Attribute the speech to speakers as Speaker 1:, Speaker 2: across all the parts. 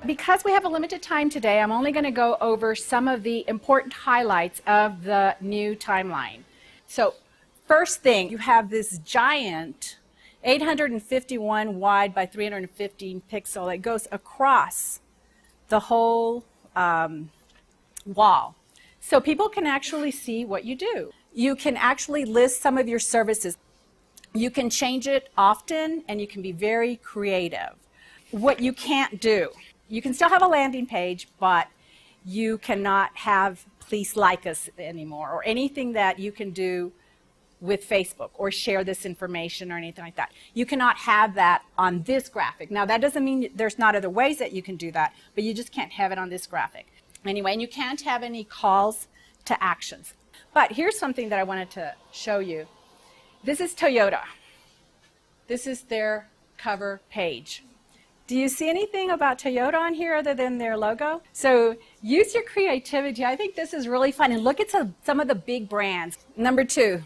Speaker 1: Because we have a limited time today, I'm only going to go over some of the important highlights of the new timeline. So first thing, you have this giant 851 wide by 315 pixel that goes across the whole wall. So people can actually see what you do. You can actually list some of your services. You can change it often and you can be very creative. What you can't do, you can still have a landing page, but you cannot have please like us anymore or anything that you can do with Facebook or share this information or anything like that. You cannot have that on this graphic. Now that doesn't mean there's not other ways that you can do that, but you just can't have it on this graphic. Anyway, and you can't have any calls to actions. But here's something that I wanted to show you. This is Toyota. This is their cover page. Do you see anything about Toyota on here other than their logo? So use your creativity. I think this is really fun. And look at some of the big brands. Number 2.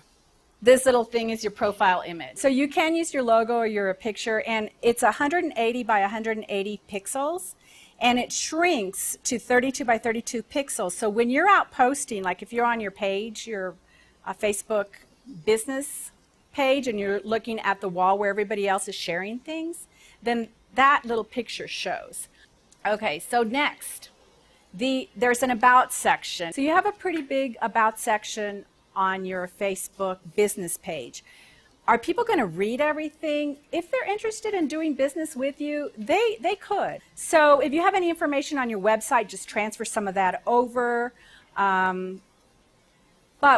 Speaker 1: This little thing is your profile image. So you can use your logo or your picture, and it's 180 by 180 pixels, and it shrinks to 32 by 32 pixels. So when you're out posting, like if you're on your page, your Facebook business page, and you're looking at the wall where everybody else is sharing things, then that little picture shows. Okay, so next, there's an about section. So you have a pretty big about section on your Facebook business page. Are people going to read everything? If they're interested in doing business with you, they could. So if you have any information on your website, just transfer some of that over. But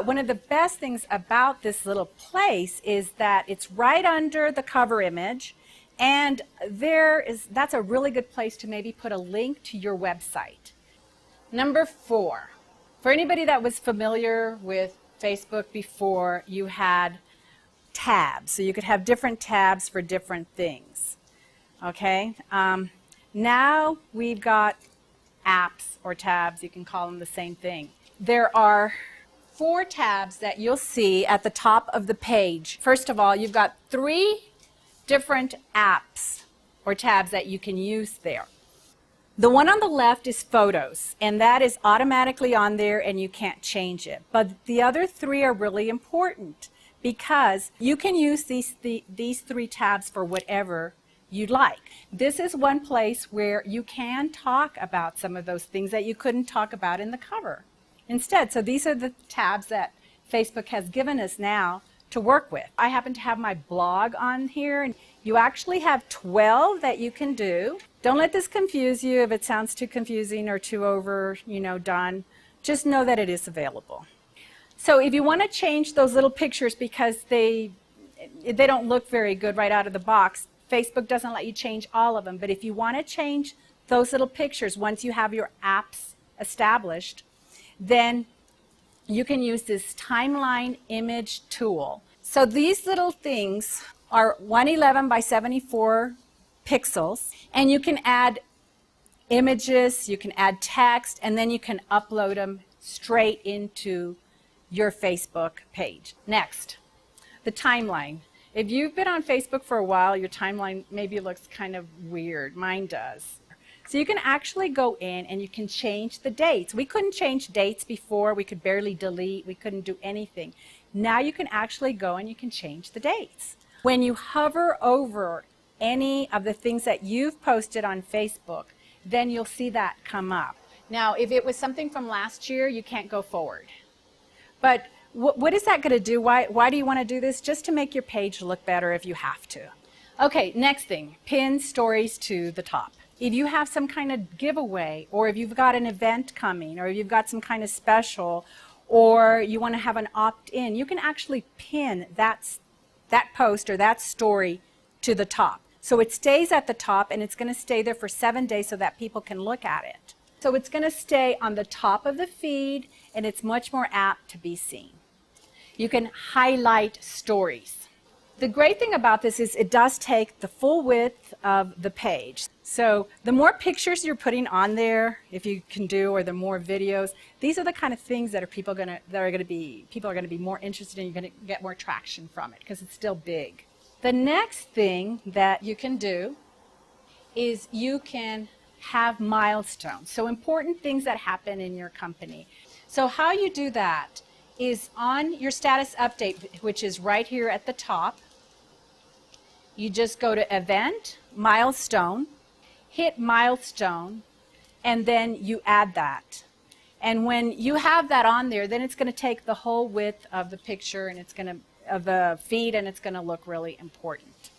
Speaker 1: one of the best things about this little place is that it's right under the cover image, and that's a really good place to maybe put a link to your website. Number 4, for anybody that was familiar with Facebook before, you had tabs. So you could have different tabs for different things. Okay? Now we've got apps or tabs. You can call them the same thing. There are 4 tabs that you'll see at the top of the page. First of all, you've got 3 different apps or tabs that you can use there. The one on the left is photos, and that is automatically on there and you can't change it. But the other 3 are really important because you can use these 3 tabs for whatever you'd like. This is one place where you can talk about some of those things that you couldn't talk about in the cover instead. So these are the tabs that Facebook has given us now to work with. I happen to have my blog on here, and you actually have 12 that you can do. Don't let this confuse you if it sounds too confusing or too done. Just know that it is available. So if you want to change those little pictures because they don't look very good right out of the box, Facebook doesn't let you change all of them. But if you want to change those little pictures once you have your apps established, then you can use this timeline image tool. So these little things are 111 by 74 pixels, and you can add images, you can add text, and then you can upload them straight into your Facebook page. Next, the timeline. If you've been on Facebook for a while, your timeline maybe looks kind of weird. Mine does. So you can actually go in and you can change the dates. We couldn't change dates before. We could barely delete. We couldn't do anything. Now you can actually go and you can change the dates. When you hover over any of the things that you've posted on Facebook, then you'll see that come up. Now, if it was something from last year, you can't go forward. But what is that going to do? Why do you want to do this? Just to make your page look better if you have to. Okay, next thing, pin stories to the top. If you have some kind of giveaway, or if you've got an event coming, or if you've got some kind of special, or you want to have an opt-in, you can actually pin that post or that story to the top. So it stays at the top, and it's going to stay there for 7 days so that people can look at it. So it's going to stay on the top of the feed, and it's much more apt to be seen. You can highlight stories. The great thing about this is it does take the full width of the page. So the more pictures you're putting on there, if you can do, or the more videos, these are the kind of things that people are going to be more interested in. You're going to get more traction from it because it's still big. The next thing that you can do is you can have milestones, so important things that happen in your company. So how you do that is on your status update, which is right here at the top. You just go to Event, Milestone, hit Milestone, and then you add that. And when you have that on there, then it's going to take the whole width of the picture and it's going to of the feed, and it's going to look really important.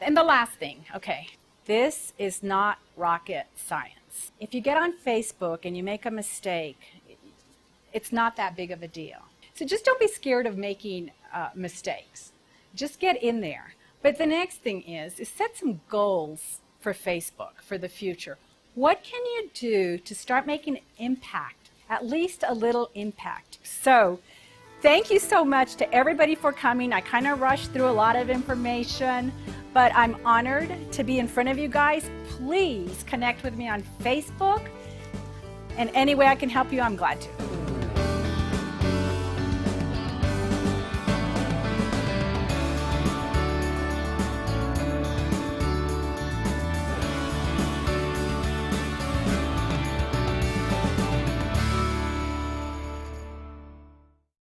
Speaker 1: And the last thing, okay, this is not rocket science. If you get on Facebook and you make a mistake, it's not that big of a deal. So just don't be scared of making mistakes. Just get in there. But the next thing is set some goals for Facebook for the future. What can you do to start making an impact, at least a little impact? So thank you so much to everybody for coming. I kind of rushed through a lot of information, but I'm honored to be in front of you guys. Please connect with me on Facebook, and any way I can help you, I'm glad to.